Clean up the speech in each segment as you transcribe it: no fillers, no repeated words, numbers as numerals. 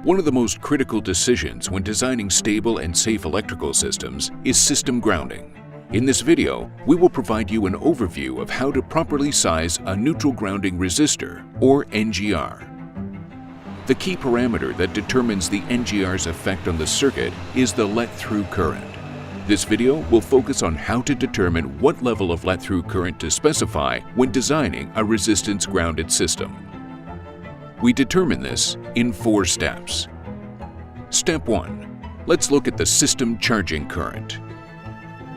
One of the most critical decisions when designing stable and safe electrical systems is system grounding. In this video, we will provide you an overview of how to properly size a neutral grounding resistor, or NGR. The key parameter that determines the NGR's effect on the circuit is the let-through current. This video will focus on how to determine what level of let-through current to specify when designing a resistance-grounded system. We determine this in 4 steps. Step 1. Let's look at the system charging current.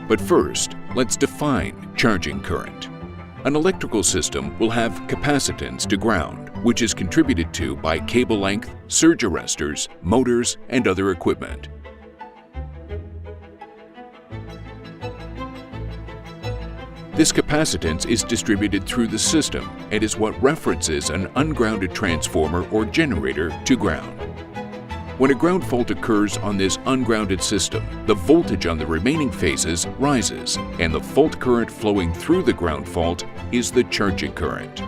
But first, let's define charging current. An electrical system will have capacitance to ground, which is contributed to by cable length, surge arresters, motors, and other equipment. This capacitance is distributed through the system and is what references an ungrounded transformer or generator to ground. When a ground fault occurs on this ungrounded system, the voltage on the remaining phases rises, and the fault current flowing through the ground fault is the charging current.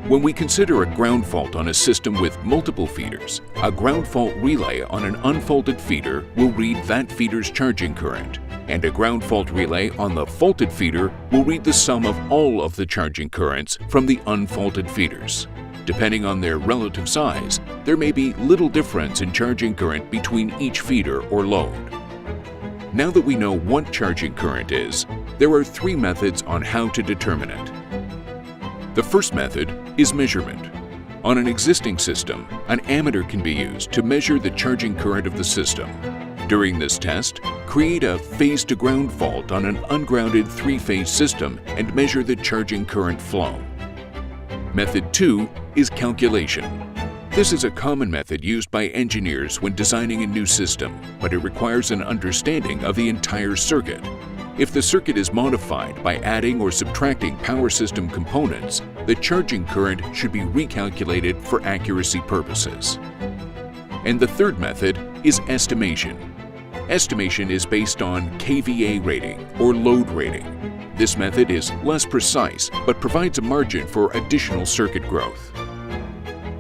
When we consider a ground fault on a system with multiple feeders, a ground fault relay on an unfaulted feeder will read that feeder's charging current, and a ground fault relay on the faulted feeder will read the sum of all of the charging currents from the unfaulted feeders. Depending on their relative size, there may be little difference in charging current between each feeder or load. Now that we know what charging current is, there are 3 methods on how to determine it. The first method is measurement. On an existing system, an ammeter can be used to measure the charging current of the system. During this test, create a phase-to-ground fault on an ungrounded 3-phase system and measure the charging current flow. Method 2 is calculation. This is a common method used by engineers when designing a new system, but it requires an understanding of the entire circuit. If the circuit is modified by adding or subtracting power system components, the charging current should be recalculated for accuracy purposes. And the third method is estimation. Estimation is based on kVA rating or load rating. This method is less precise but provides a margin for additional circuit growth.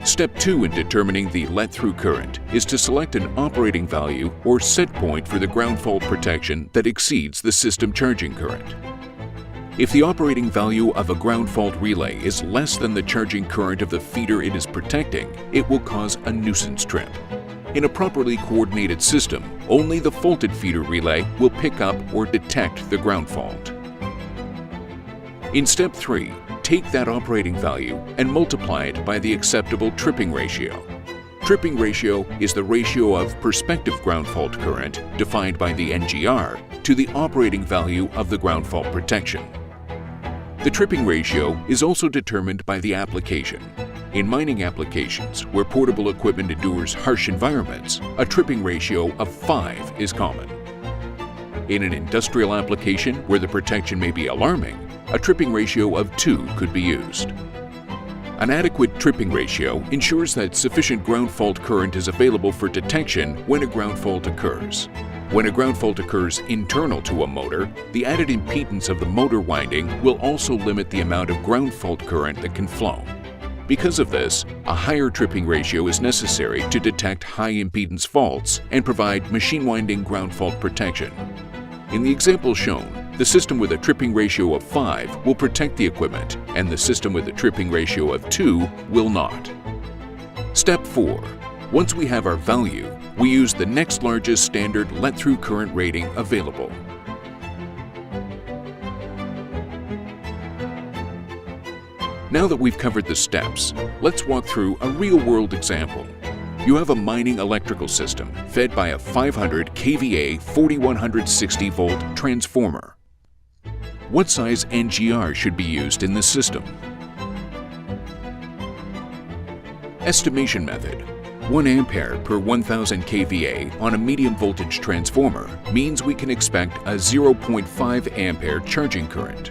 Step 2 in determining the let-through current is to select an operating value or set point for the ground fault protection that exceeds the system charging current. If the operating value of a ground fault relay is less than the charging current of the feeder it is protecting, it will cause a nuisance trip. In a properly coordinated system, only the faulted feeder relay will pick up or detect the ground fault. In Step 3, take that operating value and multiply it by the acceptable tripping ratio. Tripping ratio is the ratio of prospective ground fault current, defined by the NGR, to the operating value of the ground fault protection. The tripping ratio is also determined by the application. In mining applications, where portable equipment endures harsh environments, a tripping ratio of 5 is common. In an industrial application where the protection may be alarming, a tripping ratio of 2 could be used. An adequate tripping ratio ensures that sufficient ground fault current is available for detection when a ground fault occurs. When a ground fault occurs internal to a motor, the added impedance of the motor winding will also limit the amount of ground fault current that can flow. Because of this, a higher tripping ratio is necessary to detect high impedance faults and provide machine winding ground fault protection. In the example shown, the system with a tripping ratio of 5 will protect the equipment, and the system with a tripping ratio of 2 will not. Step 4. Once we have our value, we use the next largest standard let-through current rating available. Now that we've covered the steps, let's walk through a real-world example. You have a mining electrical system fed by a 500 kVA 4160 volt transformer. What size NGR should be used in this system? Estimation method. 1 ampere per 1000 kVA on a medium voltage transformer means we can expect a 0.5 ampere charging current.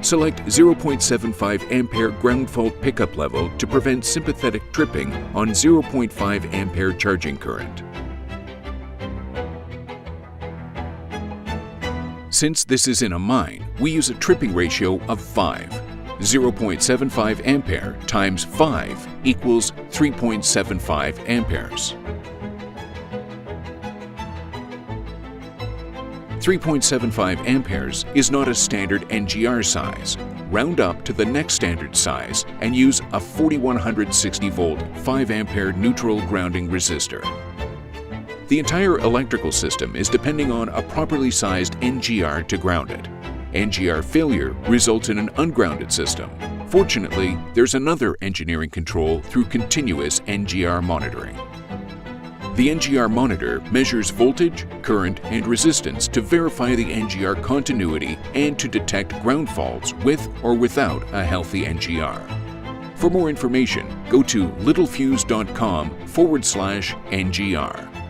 Select 0.75 ampere ground fault pickup level to prevent sympathetic tripping on 0.5 ampere charging current. Since this is in a mine, we use a tripping ratio of 5. 0.75 ampere times 5 equals 3.75 amperes. 3.75 amperes is not a standard NGR size. Round up to the next standard size and use a 4160 volt 5 ampere neutral grounding resistor. The entire electrical system is depending on a properly sized NGR to ground it. NGR failure results in an ungrounded system. Fortunately, there's another engineering control through continuous NGR monitoring. The NGR monitor measures voltage, current, and resistance to verify the NGR continuity and to detect ground faults with or without a healthy NGR. For more information, go to littlefuse.com/NGR.